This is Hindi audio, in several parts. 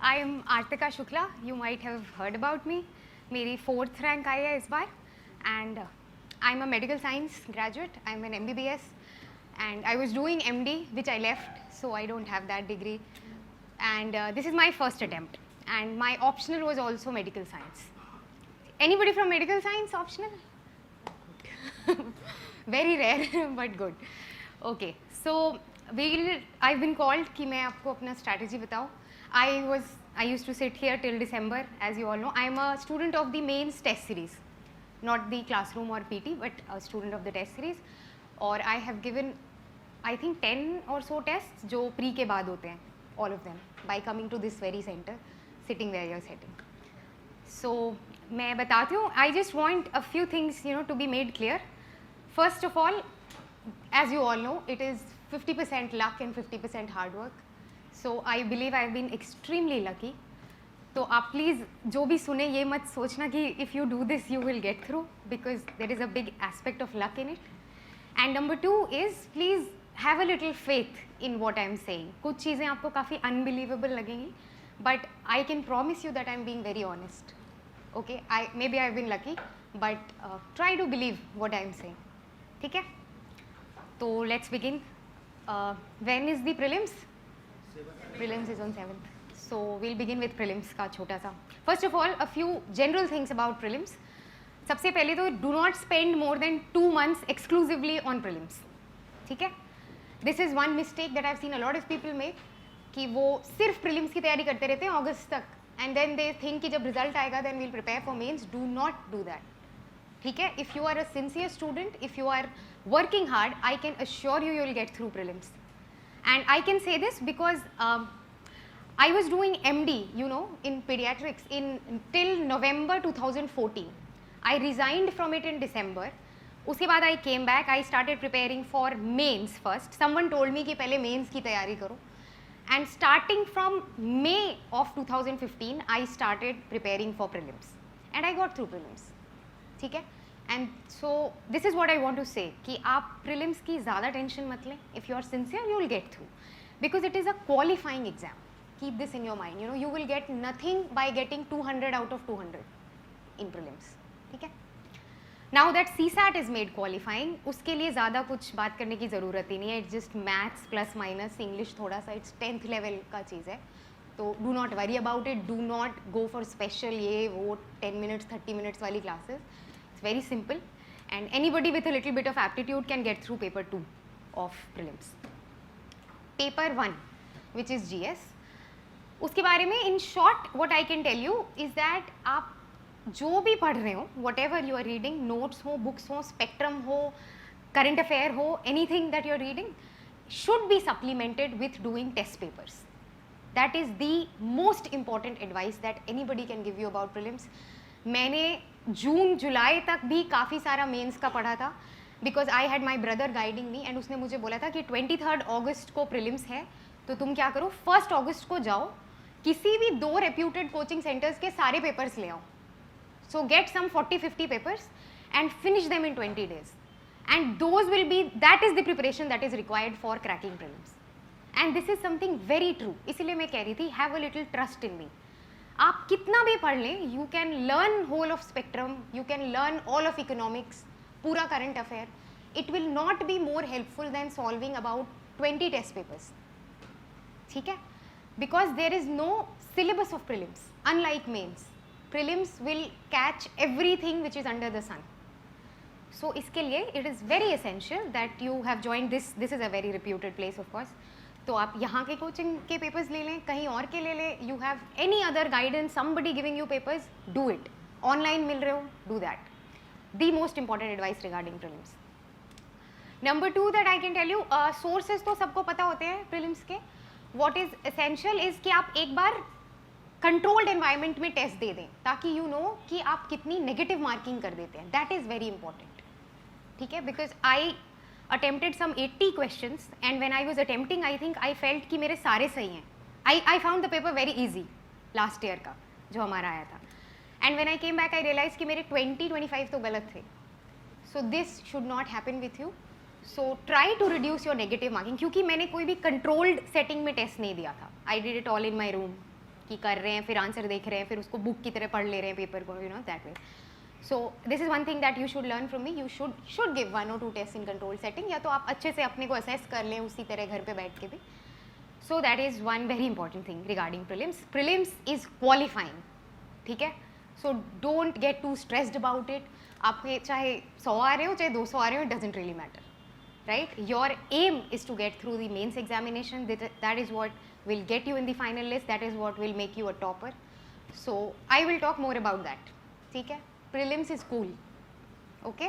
I am Artika Shukla. You might have heard about me. मेरी 4th रैंक आई है इस बार and I am a medical science graduate. I am an MBBS and I was doing MD which I left, so I don't have that degree, and this is my first attempt and my optional was also medical science. Anybody from medical science optional? Very rare but good. Okay, so I've been called कि मैं आपको अपना strategy बताऊँ. I used to sit here till December, as you all know. I am a student of the mains test series, not the classroom or PT, but a student of the test series. और I have given I think 10 or so tests जो pre के बाद होते हैं, all of them, by coming to this very center, sitting where you're sitting. So मैं बताती हूँ. I just want a few things to be made clear. First of all, as you all know, it is 50% luck and 50% hard work. So I believe I've been extremely lucky. तो आप प्लीज़ जो भी सुने ये मत सोचना कि if you do this you will get through, because there is a big aspect of luck in it. And number 2 is please have a little faith in what I am saying. कुछ चीज़ें आपको काफ़ी unbelievable लगेंगी, but I can promise you that I am being very honest. Okay, maybe I've been lucky, but try to believe what I am saying. ठीक है? तो let's begin. When is the prelims? Prelims is on 7th. So we'll begin with prelims का छोटा सा. First of all, a few general things about prelims. सबसे पहले तो do not spend more than 2 months exclusively on prelims. ठीक है? This is one mistake that I've seen a lot of people make, कि वो सिर्फ prelims की तैयारी करते रहते हैं अगस्त तक, and then they think कि जब result आएगा then we'll prepare for mains. Do not do that. ठीक है? If you are a sincere student, if you are working hard, I can assure you will get through prelims. And I can say this because I was doing MD, in pediatrics till November 2014. I resigned from it in December. उसके बाद I came back. I started preparing for mains first. Someone told me कि पहले mains की तैयारी करो. And starting from May of 2015, I started preparing for prelims. And I got through prelims. ठीक है? And so this is what I want to say, कि आप prelims की ज़्यादा tension मत लें. If you are sincere, you will get through. Because it is a qualifying exam. Keep this in your mind. You will get nothing by getting 200 out of 200 in prelims. ठीक है? Now that CSAT is made qualifying, उसके लिए ज़्यादा कुछ बात करने की ज़रूरत ही नहीं है. It's just maths plus minus, English थोड़ा सा, it's 10th level का चीज़ है. तो do not worry about it. Do not go for special ये वो 10 minutes 30 minutes वाली classes. It's very simple, and anybody with a little bit of aptitude can get through paper 2 of prelims. Paper 1, which is GS. उसके बारे में in short what I can tell you is that आप जो भी पढ़ रहे हो, whatever you are reading, notes हो, बुक्स हो, स्पेक्ट्रम हो, करंट अफेयर हो, anything that you are reading should be supplemented with doing test papers. That is the most important advice that anybody can give you about prelims. मैंने जून जुलाई तक भी काफ़ी सारा मेंस का पढ़ा था, because I had my brother guiding me, and उसने मुझे बोला था कि 23 अगस्त को प्रीलिम्स है, तो तुम क्या करो 1 अगस्त को जाओ, किसी भी 2 रेप्यूटेड कोचिंग सेंटर्स के सारे पेपर्स ले आओ. So get some 40-50 papers and finish them in 20 days. And that is the preparation that is required for cracking prelims. And this is something very true. इसीलिए मैं कह रही थी, have a little trust in me. आप कितना भी पढ़ लें, you can learn whole of spectrum, you can learn all of economics, पूरा current affair. It will not be more helpful than solving about 20 test papers. ठीक है? Because there is no syllabus of prelims, unlike mains. Prelims will catch everything which is under the sun. So इसके लिए it is very essential that you have joined this. This is a very reputed place of course. तो आप यहाँ के coaching के papers ले लें, कहीं और के ले लें. You have any other guidance, somebody giving you papers, do it. Online मिल रहे हो, do that. The most important advice regarding prelims. Number 2 that I can tell you, sources तो सबको पता होते हैं prelims के. What is essential is कि आप एक बार कंट्रोल्ड एनवायरनमेंट में टेस्ट दे दें, ताकि यू नो कि आप कितनी नेगेटिव मार्किंग कर देते हैं. That is very important. ठीक है? Because I attempted some 80 questions, and when I was attempting I think I felt कि मेरे सारे सही हैं. I found the paper very easy last year का जो हमारा आया था, and when I came back I realise कि मेरे 20-25 तो गलत थे. So this should not happen with you. So try to reduce your negative marking, क्योंकि मैंने कोई भी कंट्रोल्ड सेटिंग में टेस्ट नहीं दिया था. I did it all in my room. कि कर रहे हैं, फिर आंसर देख रहे हैं, फिर उसको बुक की तरह पढ़ ले रहे हैं पेपर को, you know that way. So this is one thing that you should learn from me. You should give 1 or 2 tests in controlled setting, या तो आप अच्छे से अपने को assess कर लें उसी तरह घर पे बैठ के भी. So that is one very important thing regarding prelims. Prelims is qualifying, ठीक है? So don't get too stressed about it. आपके चाहे 100 आ रहे हो चाहे 200 आ रहे हो, it doesn't really matter, right? Your aim is to get through the mains examination. That is what will get you in the final list. That is what will make you a topper. So I will talk more about that, ठीक है? Prelims is cool, okay?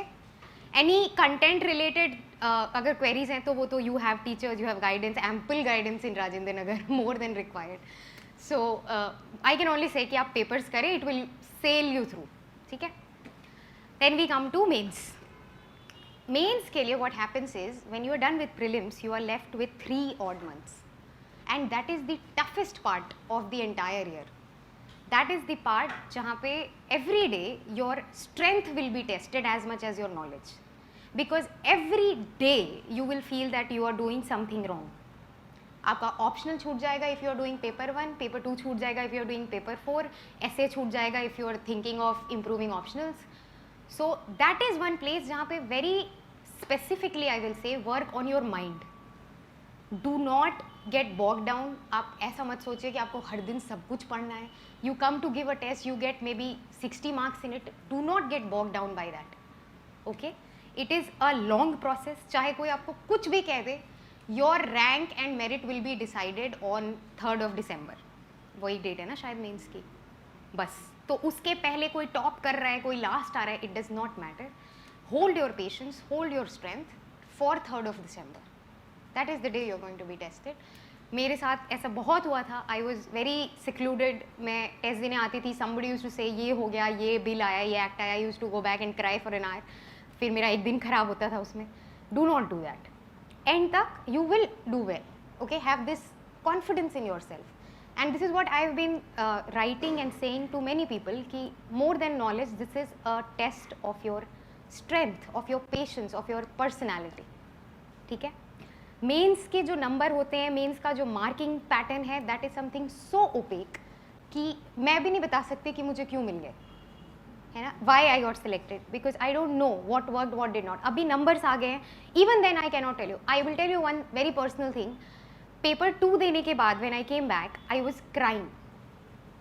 Any content related अगर queries हैं तो वो तो you have teachers, you have guidance, ample guidance in Rajendra Nagar, more than required. So I can only say कि आप papers करें, it will sail you through, ठीक है? Then we come to mains. Mains के लिए what happens is when you are done with prelims, you are left with 3 odd months, and that is the toughest part of the entire year. That is the part जहाँ पे every day your strength will be tested as much as your knowledge, because every day you will feel that you are doing something wrong. आपका optional छूट जाएगा if you are doing paper 1, paper 2 छूट जाएगा if you are doing paper 4, essay छूट जाएगा if you are thinking of improving optionals. So that is one place जहाँ पे very specifically I will say work on your mind. Do not get bogged down. आप ऐसा मत सोचिए कि आपको हर दिन सब कुछ पढ़ना है. You come to give a test, you get maybe 60 marks in it. Do not get bogged down by that. Okay? It is a long process. चाहे कोई आपको कुछ भी कह दे, your rank and merit will be decided on 3rd of December. वही डेट है ना शायद मेंस की. बस तो उसके पहले कोई टॉप कर रहा है, कोई लास्ट आ रहा है, it does not matter. Hold your patience, hold your strength for 3rd of December. That is the day you are going to be tested. मेरे साथ ऐसा बहुत हुआ था. I was very secluded. मैं टेस्ट देने आती थी. Somebody used to say ये हो गया, ये बिल आया, ये एक्ट आया. I used to go back and cry for an hour. फिर मेरा एक दिन खराब होता था उसमें. Do not do that. End तक you will do well. Okay, have this confidence in yourself. And this is what I have been writing and saying to many people कि more than knowledge, this is a test of your strength, of your patience, of your personality. ठीक है? मेंस के जो नंबर होते हैं, मेंस का जो मार्किंग पैटर्न है, that is something so opaque कि मैं भी नहीं बता सकती कि मुझे क्यों मिल गए, है ना? Why I got selected, because I don't know what worked what did not. अभी नंबर्स आ गए हैं, even then I can not tell you. I will tell you one very personal thing. Paper 2 देने के बाद when I came back, I was crying.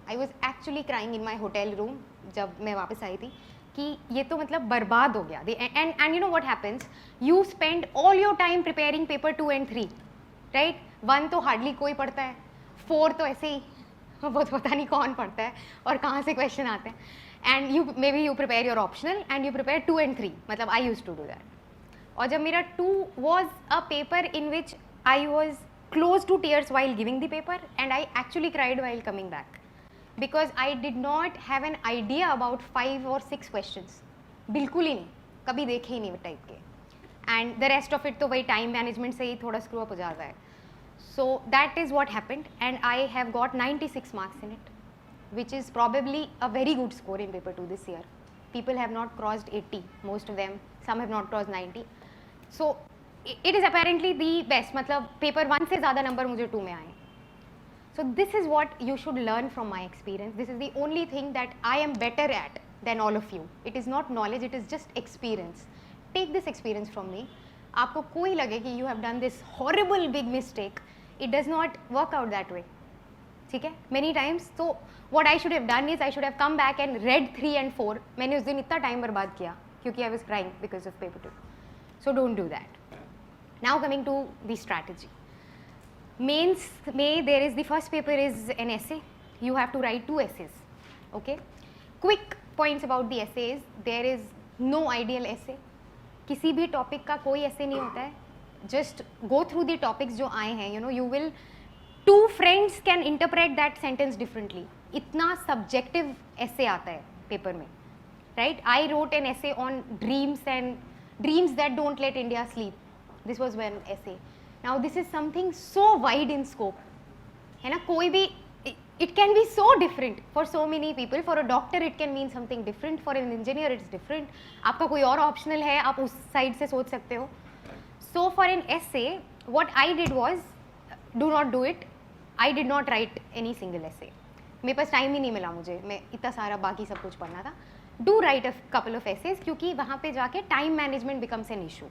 I was actually crying in my hotel room जब मैं वापस आई थी कि ये तो मतलब बर्बाद हो गया. And you know what happens, you spend all your time preparing paper 2 and 3, right? 1 तो हार्डली कोई पढ़ता है, 4 तो ऐसे ही वो तो पता नहीं कौन पढ़ता है और कहाँ से क्वेश्चन आते हैं. And you may be you prepare your optional and you prepare 2 and 3. मतलब I use to do that. और जब मेरा 2 was a paper in which I was close to tears while giving the paper, and I actually cried while coming back, because I did not have an idea about 5 or 6 questions. बिल्कुल ही नहीं, कभी देखे ही नहीं टाइप के. And the rest of it तो वही टाइम मैनेजमेंट से ही थोड़ा स्क्रू अप हो जाता है. So that is what happened, and I have got 96 marks in it, which is probably a very good score in paper 2 this year. People have not crossed 80, most of them, some have not crossed 90. So it is apparently the best. मतलब पेपर 1 से ज़्यादा नंबर मुझे 2 में आए. So this is what you should learn from my experience. This is the only thing that I am better at than all of you. It is not knowledge, it is just experience. Take this experience from me. आपको कोई लगे कि you have done this horrible big mistake, it does not work out that way. ठीक है? Many times, so what I should have done is I should have come back and read 3 and 4. मैंने उस दिन इतना टाइम बर्बाद किया क्योंकि I was crying because of paper 2. So don't do that. Now coming to the strategy. Mains में there is the first paper is an essay. You have to write 2 essays. Okay. Quick points about the essays. There is no ideal essay. किसी भी टॉपिक का कोई ऐसे नहीं होता है. Just go through the topics जो आए हैं. You know, you will 2 friends can interpret that sentence differently. इतना subjective essay आता है पेपर में, right? I wrote an essay on dreams and dreams that don't let India sleep. This was one essay. Now this is something so wide in scope, है ना? कोई भी it can be so different for so many people. For a doctor it can mean something different, for an engineer it's different. आपका कोई और optional है, आप उस side से सोच सकते हो. So for an essay, what I did was, do not do it. I did not write any single essay. मेरे पास टाइम ही नहीं मिला, मुझे मैं इतना सारा बाकी सब कुछ पढ़ना था. Do write a couple of essays, क्योंकि वहाँ पे जाके time management becomes an issue.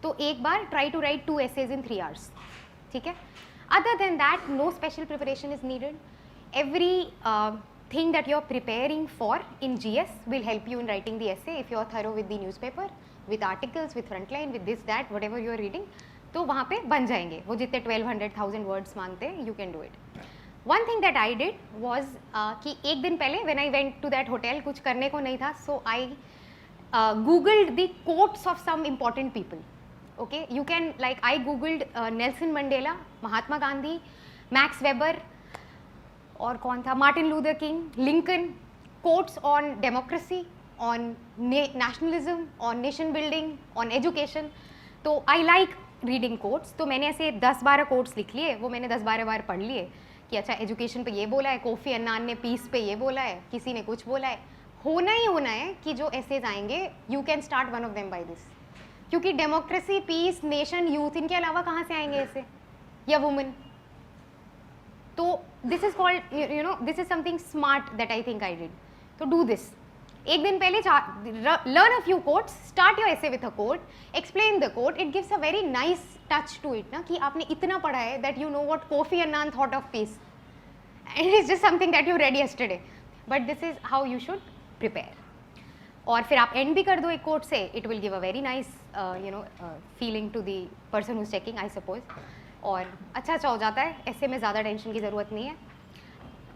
तो एक बार try to write 2 essays in 3 hours, ठीक है. Other than that no special preparation is needed. Every thing that you're preparing for in GS will help you in writing the essay if you're thorough with the newspaper, with articles, with frontline, with this that whatever you're reading. तो वहाँ पे बन जाएंगे वो जितने 1200,000 words मांगते हैं, you can do it. One thing that I did was कि एक दिन पहले when I went to that hotel, कुछ करने को नहीं था, so I googled the quotes of some important people. Okay, you can, like, I googled Nelson Mandela, Mahatma Gandhi, Max Weber, और कौन था, Martin Luther king, Lincoln, quotes on democracy, on nationalism, on nation building, on education. तो आई लाइक रीडिंग कोट्स. तो मैंने ऐसे 10-12 कोट्स लिख लिए, वो मैंने 10-12 बार पढ़ लिए कि अच्छा एजुकेशन पे ये बोला है, कोफी अन्नान ने पीस पे ये बोला है, किसी ने कुछ बोला है. होना ही होना है कि जो एसेज आएंगे you can start one of them by this, क्योंकि डेमोक्रेसी, पीस, नेशन, यूथ, इनके अलावा कहाँ से आएंगे ऐसे, या वुमेन. तो this is called, you know, this is something smart that I think I did. तो डू दिस. एक दिन पहले learn a few quotes, start your essay with a quote, explain the quote. It gives a very nice touch to it ना, कि आपने इतना पढ़ा है that you know what Kofi Annan thought of peace, and it is just something that you read yesterday, but this is how you should prepare. और फिर आप एंड भी कर दो एक कोट से, it will give a very nice you know feeling to the person who is checking, I suppose. और अच्छा हो जाता है, ऐसे में ज़्यादा टेंशन की ज़रूरत नहीं है.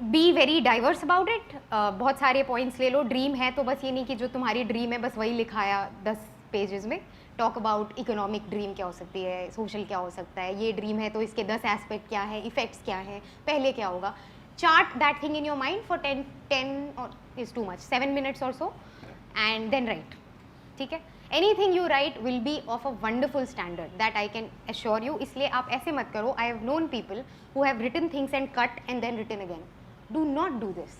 Be very diverse about it. बहुत सारे पॉइंट्स ले लो. ड्रीम है तो बस ये नहीं कि जो तुम्हारी ड्रीम है बस वही लिखाया 10 पेजेस में. टॉक अबाउट इकोनॉमिक ड्रीम क्या हो सकती है, सोशल क्या हो सकता है, ये ड्रीम है तो इसके 10 एस्पेक्ट क्या है, इफेक्ट्स क्या है, पहले क्या होगा. Chart that thing in your mind for 10 और इज टू मच, 7 minutes और सो, एंड देन राइट. ठीक है. Anything you write will be of a wonderful standard, that I can assure you. इसलिए आप ऐसे मत करो. I have known people who have written things and cut and then written again. Do not do this.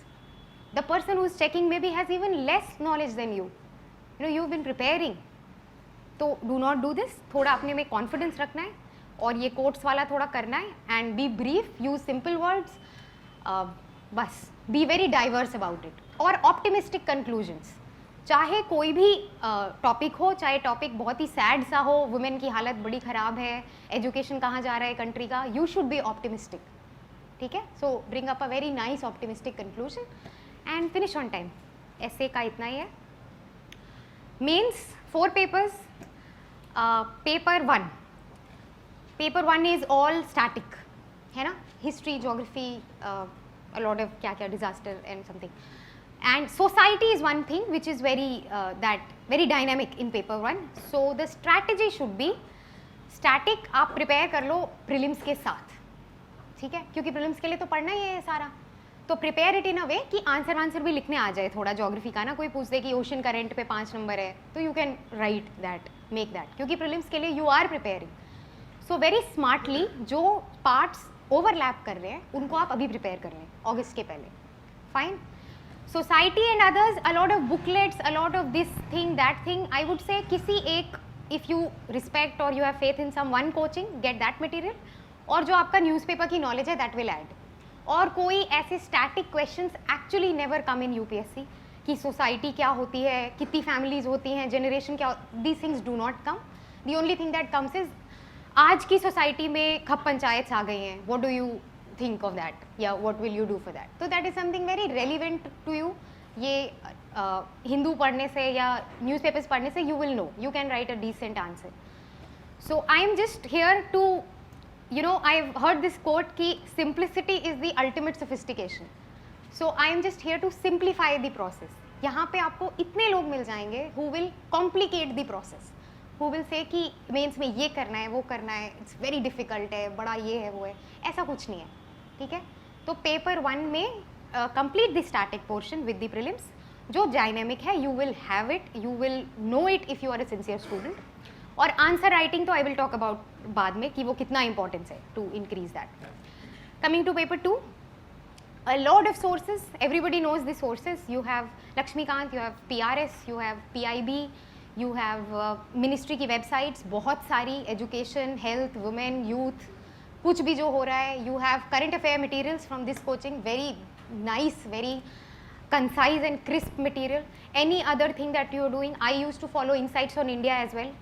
The person who is checking maybe has even less knowledge than you. You know, you've been preparing. तो do not do this. थोड़ा अपने में confidence रखना है और ये quotes वाला थोड़ा करना है, and be brief, use simple words. बस be very diverse about it. और optimistic conclusions. चाहे कोई भी टॉपिक हो, चाहे टॉपिक बहुत ही सैड सा हो, वुमेन की हालत बड़ी ख़राब है, एजुकेशन कहाँ जा रहा है कंट्री का, यू शुड बी ऑप्टिमिस्टिक. ठीक है. So bring up a very nice optimistic conclusion and finish on time. ऐसे का इतना ही है. Mains 4 papers. Paper 1 is all static, है ना. History, geography, a lot of क्या क्या, disaster and something. And society is one thing which is very dynamic in paper 1. So the strategy should be static. आप prepare कर लो prelims के साथ, ठीक है, क्योंकि prelims के लिए तो पढ़ना ही है सारा. तो prepare it in a way कि आंसर भी लिखने आ जाए. थोड़ा ज्योग्राफी का ना कोई पूछ दे कि ओशन करंट पे 5 नंबर है, तो you can write that, make that, क्योंकि prelims के लिए you are preparing. So very smartly जो parts overlap कर रहे हैं उनको आप अभी prepare कर लें अगस्त के पहले. Fine. Society and others, a lot of booklets, a lot of this thing, that thing. I would say किसी एक, if you respect or you have faith in some one coaching, get that material. और जो आपका newspaper की knowledge है, that will add. और कोई ऐसे static questions actually never come in UPSC कि society क्या होती है, कितनी families होती हैं, generation क्या, these things do not come. The only thing that comes is आज की society में खप पंचायत आ गई हैं. What do you think of that? Yeah, what will you do for that? So that is something very relevant to you. ये हिंदू पढ़ने से या newspapers पढ़ने से you will know. You can write a decent answer. So I am just here to, you know, I've heard this quote कि simplicity is the ultimate sophistication. So I am just here to simplify the process. यहाँ पे आपको इतने लोग मिल जाएंगे who will complicate the process. Who will say कि मेंस में ये करना है, वो करना है, it's very difficult है, बड़ा ये है, वो है. ऐसा कुछ नहीं है. ठीक है. तो पेपर 1 में complete the static portion with the prelims. जो डायनेमिक है you will have it, you will know it if you are a sincere student. और आंसर राइटिंग तो आई विल टॉक अबाउट बाद में कि वो कितना इंपॉर्टेंस है to increase that. Coming to paper 2, a lot of sources, everybody knows the sources. You have Lakshmikant, you have PRS, you have PIB, you have ministry की websites, बहुत सारी, education, health, women, youth, कुछ भी जो हो रहा है. You have current affair materials from this coaching, very nice, very concise and crisp material. Any other thing that you are doing, I used to follow Insights on India as well.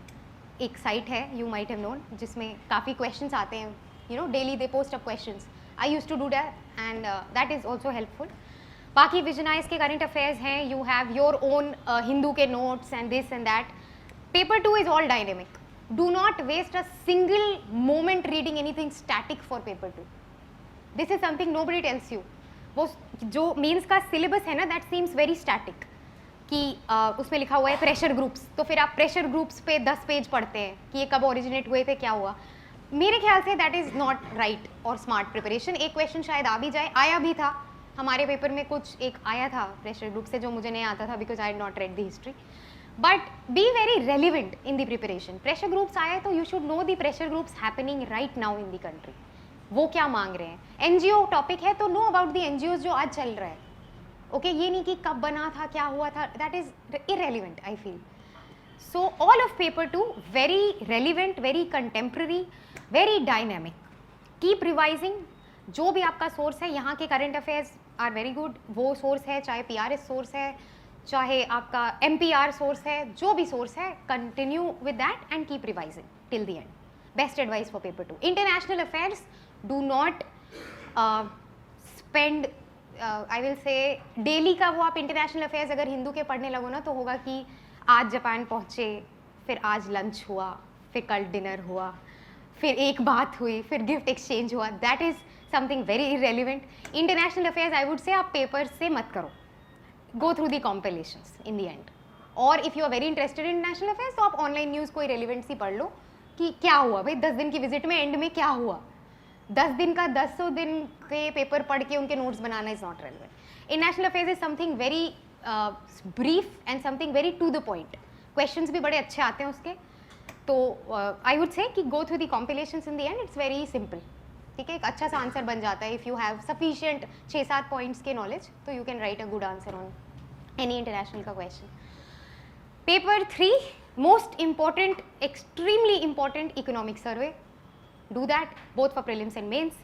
एक साइट है, you might have known, जिसमें काफ़ी questions आते हैं, you know, daily they post up questions. I used to do that and that is also helpful. बाकी विजनाइज के करंट अफेयर्स हैं, you have your own Hindu के notes and this and that. Paper 2 is all dynamic. Do not waste a single moment reading anything static for paper 2. This is something nobody tells you. वो जो मेंस का सिलेबस है ना, that seems very static. कि उसमें लिखा हुआ है प्रेशर ग्रुप्स, तो फिर आप प्रेशर ग्रुप्स पे 10 पेज पढ़ते हैं कि ये कब ओरिजिनेट हुए थे, क्या हुआ. मेरे ख्याल say that is not right और स्मार्ट प्रिपरेशन. एक क्वेश्चन शायद आ भी जाए, आया भी था हमारे पेपर में, कुछ एक आया था प्रेशर ग्रुप से जो मुझे नहीं आता था because I had not read the history. But be very relevant in the preparation. Pressure groups आए तो you should know the pressure groups happening right now in the country. वो क्या मांग रहे हैं. एनजीओ टॉपिक है तो नो अबाउट द एनजीओ जो आज चल रहा है. ओके ये नहीं कि कब बना था, क्या हुआ था, that is irrelevant I feel. So all of paper 2 very relevant, very contemporary, very dynamic. Keep revising. जो भी आपका सोर्स है, यहाँ के current affairs are very good. वो सोर्स है, चाहे PRS सोर्स है, चाहे आपका MPR सोर्स है, जो भी सोर्स है, continue with that and keep revising till the end. Best advice for paper 2. International affairs, do not spend I will say daily का वो आप इंटरनेशनल अफेयर्स अगर हिंदू के पढ़ने लगो ना तो होगा कि आज जापान पहुँचे, फिर आज लंच हुआ, फिर कल डिनर हुआ, फिर एक बात हुई, फिर गिफ्ट एक्सचेंज हुआ. That is something very irrelevant. International affairs I would say आप पेपर से मत करो. Go through the compilations in the end. और if you are very interested in national affairs तो आप ऑनलाइन न्यूज़ कोई रेलिवेंट सी पढ़ लो कि क्या हुआ भाई 10 दिन की विजिट में, एंड में क्या हुआ. 10 दिन का 10 दिन के पेपर पढ़ के उनके नोट्स बनाना is not relevant. In national affairs is something very brief and something very to the point. Questions भी बड़े अच्छे आते हैं उसके. तो आई वुड से कि go through the compilations in the end. It's very simple. ठीक है, एक अच्छा सा आंसर बन जाता है if you have sufficient 6-7 points के नॉलेज, तो you can write a good answer on any international का question. Paper 3 most important, extremely important, economic survey. Do that both for prelims and mains.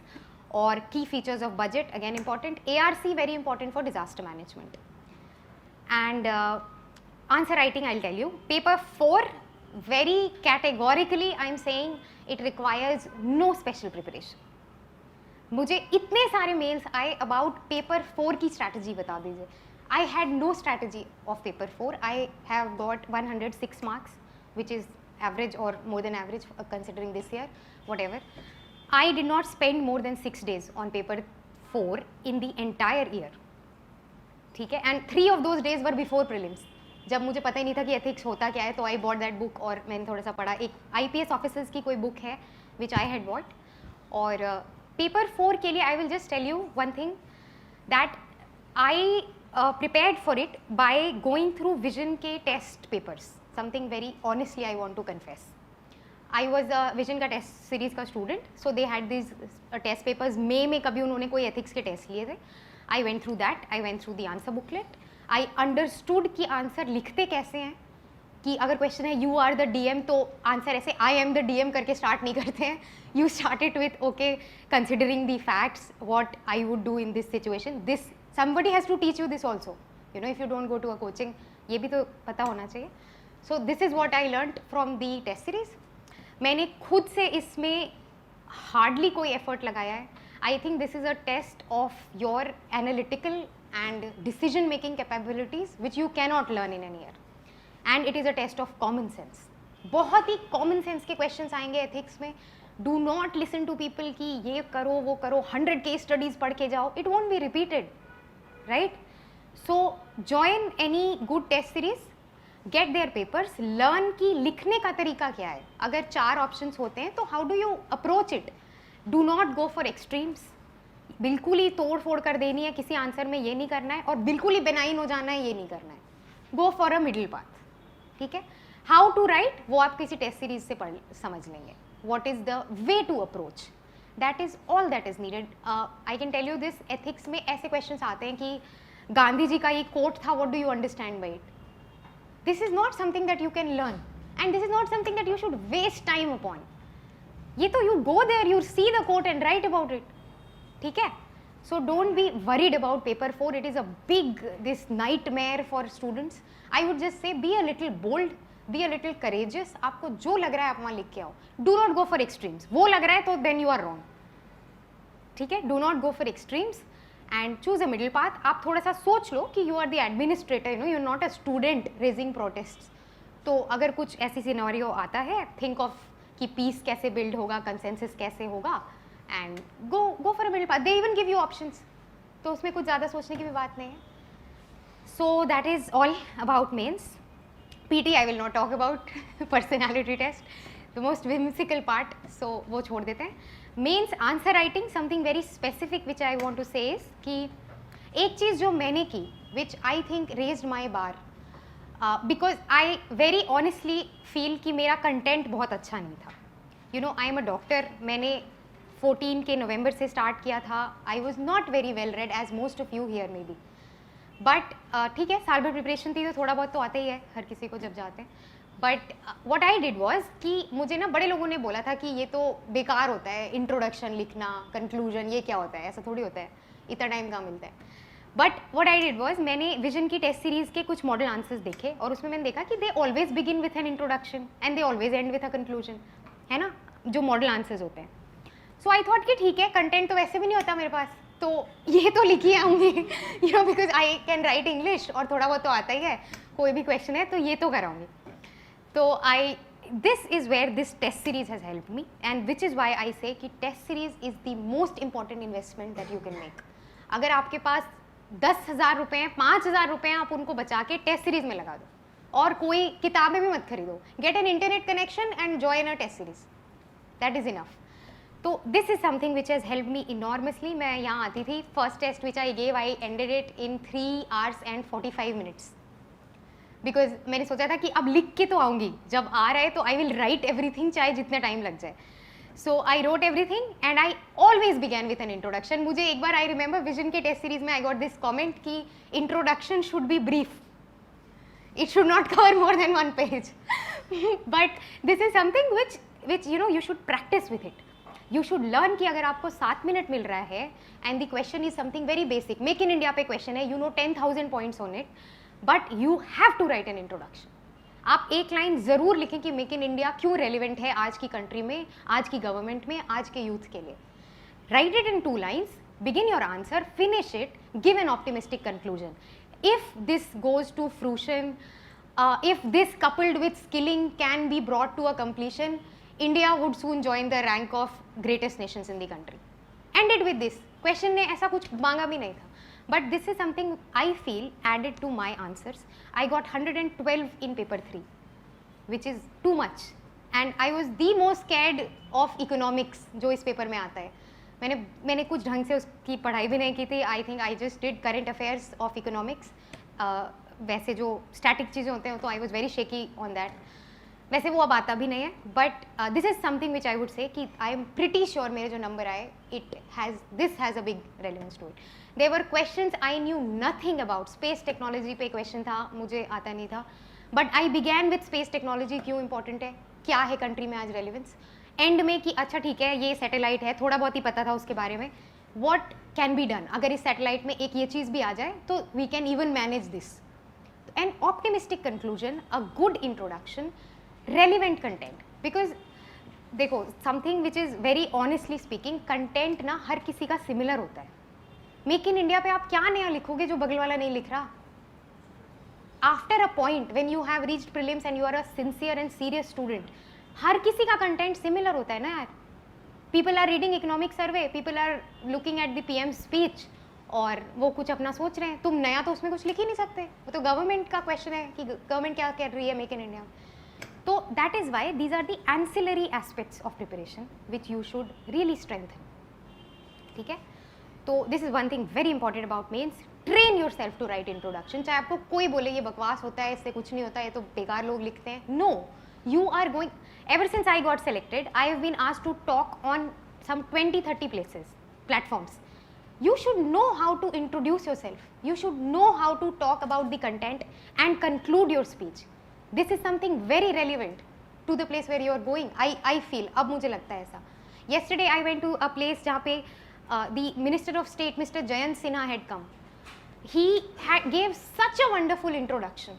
Or key features of budget, again important. ARC very important for disaster management. And answer writing I'll tell you. Paper 4 very categorically I am saying it requires no special preparation. मुझे इतने सारे मेल्स आए about paper 4 की strategy बता दीजिए. I had no strategy of paper 4. I have got 106 marks which is average or more than average considering this year, whatever. I did not spend more than 6 days on paper 4 in the entire year. ठीक है, and 3 of those days were before prelims. जब मुझे पता ही नहीं था कि ethics होता क्या है, तो I bought that book और मैंने थोड़ा सा पढ़ा. एक IPS officers की कोई book है which I had bought. और paper 4 के लिए I will just tell you one thing that I prepared for it by going through vision के test papers. Something very honestly I want to confess. I was a vision का टेस्ट सीरीज़ का student, so they had this test papers. May में कभी उन्होंने कोई एथिक्स के टेस्ट लिए थे. I went through that. I went through the answer booklet. I understood कि आंसर लिखते कैसे हैं. कि अगर क्वेश्चन है यू आर द DM तो आंसर ऐसे आई एम द DM करके स्टार्ट नहीं करते हैं. You start it with okay considering the facts what I would do in this situation. This somebody has to teach you this also. You know if you don't go to a coaching, ये भी तो पता होना चाहिए. So this is what I learn from the test series. मैंने खुद से इसमें हार्डली कोई एफर्ट लगाया है. I think this is a test of your analytical and decision making capabilities which you cannot learn in an year. And it is a test of common sense. बहुत ही कॉमन सेंस के क्वेश्चंस आएंगे एथिक्स में. Do not listen to people कि ये करो वो करो, 100 केस स्टडीज़ पढ़ के जाओ. It won't be repeated, right. So join any good test series, get their papers, learn की लिखने का तरीका क्या है. अगर 4 ऑप्शंस होते हैं तो how do you approach it. Do not go for extremes. बिल्कुल ही तोड़ फोड़ कर देनी है किसी आंसर में, ये नहीं करना है. और बिल्कुल ही बेनाइन हो जाना है, ये नहीं करना है. Go for a middle path. ठीक है. हाउ टू राइट वो आप किसी टेस्ट सीरीज से पढ़ समझ लेंगे. What is the way to approach, that is all that is needed. I can tell you this. Ethics में ऐसे क्वेश्चन आते हैं कि गांधी जी का ये कोट था, what do you understand by it. This is not something that you can learn, and this is not something that you should waste time upon. ये तो you go there, you see the quote and write about it. ठीक है. So don't be worried about paper 4. It is a big this nightmare for students. I would just say be a little bold, be a little courageous. आपको जो लग रहा है आप वहाँ लिख के आओ. Do not go for extremes. वो लग रहा है तो then you are wrong. ठीक है? Do not go for extremes and choose a middle path. आप थोड़ा सा सोच लो कि you are the administrator, you know, you're not a student raising protests. तो अगर कुछ ऐसी सिनेरियो आता है, think of कि peace कैसे build होगा, consensus कैसे होगा, and go for a middle path. They even give you options. तो उसमें कुछ ज़्यादा सोचने की भी बात नहीं है. So that is all about mains. PT I will not talk about. Personality test, the most whimsical part. So वो छोड़ देते हैं. Mains answer writing, something very specific which I want to say is कि एक चीज़ जो मैंने की, which I think raised my bar, because I very honestly feel कि मेरा content बहुत अच्छा नहीं था. You know, I am a doctor. मैंने 14 के नवंबर से स्टार्ट किया था. I was not very well read as most of you here may be, but ठीक है, साल भर प्रिपरेशन थी तो थोड़ा बहुत तो आता ही है हर किसी को जब जाते हैं. But what I did was कि मुझे ना बड़े लोगों ने बोला था कि ये तो बेकार होता है, इंट्रोडक्शन लिखना, कंक्लूजन, ये क्या होता है, ऐसा थोड़ी होता है, इतना टाइम कहाँ मिलता है. But what I did was मैंने विजन की टेस्ट सीरीज के कुछ मॉडल आंसर्स देखे और उसमें मैंने देखा कि they always begin with an introduction and they always and with a conclusion, है ना, जो मॉडल आंसर्स होते हैं. सो आई थॉट कि ठीक है, कंटेंट तो वैसे भी नहीं होता मेरे पास, तो ये तो लिखी आऊँगी, you know, because I can write English और थोड़ा बहुत तो आता ही है, कोई भी क्वेश्चन है तो ये तो कराऊंगी. तो this is where this test series has help me and which is why I say कि test series is the most important investment that you can make. अगर आपके पास 10,000 रुपये हैं, 5,000 रुपये हैं, आप उनको बचा के टेस्ट सीरीज में लगा दो और कोई किताबें भी मत खरीदो. Get an internet connection and join a test series, that is enough. तो this is something which has help me enormously. मैं यहाँ आती थी, first test which I gave, I ended it in 3 hours and 45 minutes, because मैंने सोचा था कि अब लिख के तो आऊँगी, जब आ रहा है तो आई विल राइट एवरीथिंग, चाहे जितना टाइम लग जाए. So I wrote everything and I always began with an introduction. मुझे एक बार आई रिमेंबर विजन के टेस्ट सीरीज में आई गॉट दिस कॉमेंट कि introduction should be brief, it should not cover more than 1 page. But this is something which you know you should practice with it. You should learn कि अगर आपको 7 मिनट मिल रहा है and the question is something very basic, make in India पे क्वेश्चन है, you know 10,000 points on it, but you have to write an introduction. आप एक लाइन ज़रूर लिखें कि मेक इन इंडिया क्यों रेलिवेंट है आज की कंट्री में, आज की गवर्नमेंट में, आज के यूथ के लिए. Right it in 2 lines, begin your answer, finish it, give an optimistic conclusion. If this goes to fruition, if this coupled with skilling can be brought to a completion, India would soon join the rank of greatest nations in the country. Ended with this. Question ने ऐसा कुछ मांगा भी नहीं था. But this is something I feel added to my answers. I got 112 in paper 3, which is too much. And I was the most scared of economics, जो इस पेपर में आता है. मैंने कुछ ढंग से उसकी पढ़ाई भी नहीं की थी. आई think I just did current affairs of economics. वैसे जो स्टैटिक चीज़ें होते हैं तो I was very shaky on that. वैसे वो अब आता भी नहीं है. But this is something which I would say कि आई एम प्रिटी श्योर मेरे जो नंबर आए, this has a big relevance to it. There were questions I knew nothing about. Space technology पे क्वेश्चन था, मुझे आता नहीं था, but I began with space technology. क्यों इंपॉर्टेंट है, क्या है कंट्री में आज रेलिवेंस. एंड में कि अच्छा ठीक है ये सैटेलाइट है, थोड़ा बहुत ही पता था उसके बारे में. व्हाट कैन बी डन, अगर इस सैटेलाइट में एक ये चीज़ भी आ जाए तो we can even manage this. An optimistic conclusion, a good introduction, relevant content. Because देखो, something which is very honestly speaking, content ना हर किसी का सिमिलर होता है. मेक इन इंडिया पे आप क्या नया लिखोगे जो बगल वाला नहीं लिख रहा. After a point when you have reached prelims and you are a sincere and serious student, हर किसी का कंटेंट सिमिलर होता है ना यार. People are reading economic survey, people are looking at the PM speech और वो कुछ अपना सोच रहे हैं. तुम नया तो उसमें कुछ लिख ही नहीं सकते. वो तो गवर्नमेंट का क्वेश्चन है कि गवर्नमेंट क्या कर रही है मेक इन इंडिया. तो that is why these are the ancillary aspects of preparation which you should really strengthen. ठीक है, तो this is one thing very important about mains. Train yourself to write introduction. चाहे आपको कोई बोले ये बकवास होता है, इससे कुछ नहीं होता है, ये तो बेकार लोग लिखते हैं. No, you are going, ever since I got selected, I have been asked to talk on some 20-30 platforms. You should know how to introduce yourself. You should know how to talk about the content and conclude your speech. This is something very relevant to the place where you are going. I feel, अब मुझे लगता है ऐसा. Yesterday I went to a place जहाँ पे the Minister of State, Mr. Jayant Sinha had come. He gave such a wonderful introduction.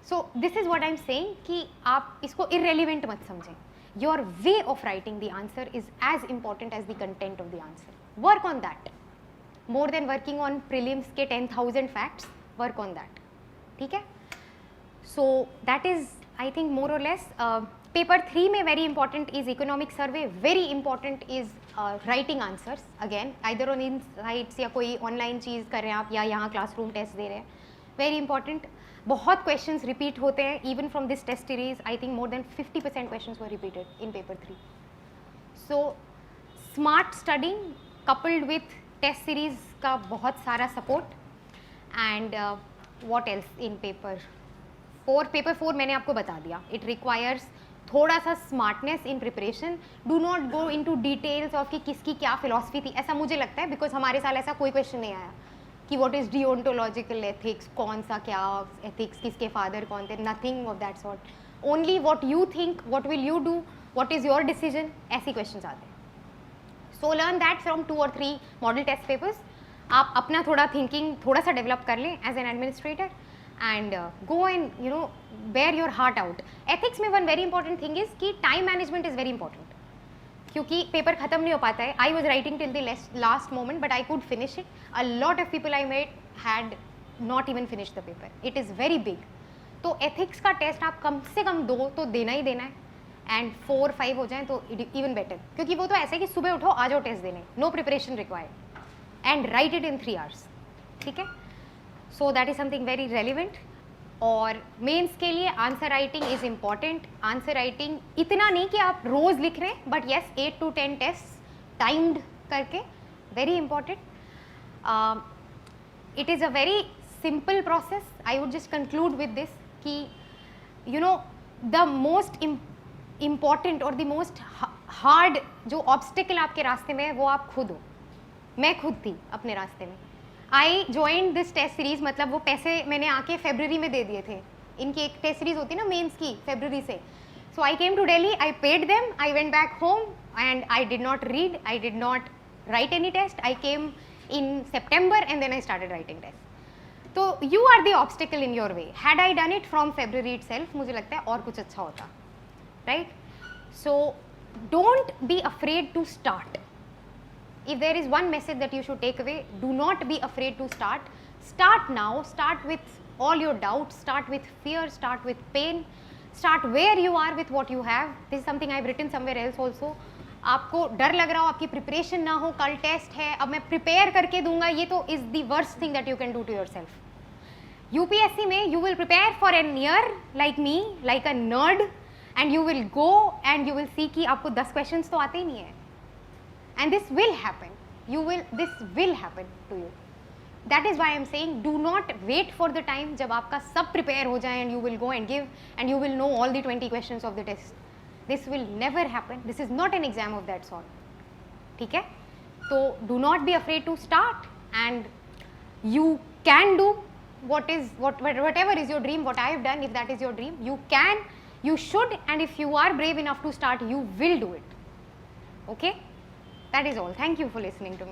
So this is what I'm saying कि आप इसको irrelevant मत समझें. Your way of writing the answer is as important as the content of the answer. Work on that. More than working on prelims के 10,000 facts, work on that. ठीक है? So that is, I think, more or less. Paper 3 में very important is economic survey. Very important is writing answers. Again, either on insights या कोई online चीज़ कर रहे हैं आप या यहाँ classroom test दे रहे हैं. Very important. बहुत questions repeat होते हैं. Even from this test series, I think more than 50% questions were repeated in paper 3. So smart studying coupled with test series का बहुत सारा support. And what else in paper 4? Paper 4 मैंने आपको बता दिया. It requires थोड़ा सा smartness in preparation. Do not go in to details of कि किसकी क्या फिलॉसफी थी, ऐसा मुझे लगता है, बिकॉज हमारे साल ऐसा कोई क्वेश्चन नहीं आया कि व्हाट इज डिओन्टोलॉजिकल एथिक्स, कौन सा क्या एथिक्स, किसके फादर कौन थे, nothing of that sort. Only what you think, what will you do, what is your decision, ऐसी क्वेश्चन आते हैं. So learn that from 2 or 3 model test papers. आप अपना थोड़ा थिंकिंग थोड़ा सा डेवलप कर लें as an administrator and go and bear your heart out. Ethics में one very important thing is कि time management is very important, क्योंकि पेपर ख़त्म नहीं हो पाता है. I was writing till the last moment but I could finish it. A lot of people I met had not even finished the paper. It is very big. तो ethics का टेस्ट आप कम से कम 2 तो देना ही देना है, and 4-5 हो जाए तो even better, क्योंकि वो तो ऐसे कि सुबह उठो आ जाओ टेस्ट देने, no preparation required, and write it in 3 hours. ठीक है? So that is something very relevant. और मेंस के लिए answer writing is important. Answer writing इतना नहीं कि आप रोज लिख रहे हैं, but yes 8 to 10 test timed करके, very important. It is a very simple process. I would just conclude with this कि द मोस्ट इम्पॉर्टेंट और द मोस्ट हार्ड जो ऑब्स्टिकल आपके रास्ते में है वो आप खुद हो. मैं खुद थी अपने रास्ते में. I join this test series, मतलब वो पैसे मैंने आके फरवरी में दे दिए थे. इनकी एक टेस्ट सीरीज़ होती है ना मेंस की, फरवरी से. So I came to Delhi, I paid them, I went back home and I did not read, I did not write any test. I came in September and then I started writing test. तो you are the obstacle in your way. Had I done it from February itself, मुझे लगता है और कुछ अच्छा होता, right? So don't be afraid to start. If there is one message that you should take away, do not be afraid to start. Start now. Start with all your doubts. Start with fear. Start with pain. Start where you are with what you have. This is something I've written somewhere else also. आपको डर लग रहा हो, आपकी प्रिपरेशन ना हो, कल टेस्ट है, अब मैं प्रिपेयर करके दूंगा, ये तो is the worst thing that you can do to yourself. UPSC में you will prepare for an year like me, like a nerd, and you will go and you will see कि आपको 10 क्वेश्चंस तो आते ही नहीं है. And this will happen. This will happen to you. That is why I am saying do not wait for the time जब आपका सब prepare हो जाए and you will go and give and you will know all the 20 questions of the test. This will never happen. This is not an exam of that sort. ठीक है? तो do not be afraid to start, and you can do whatever is your dream, what I have done. If that is your dream, you can, you should, and if you are brave enough to start, you will do it. Okay? That is all. Thank you for listening to me.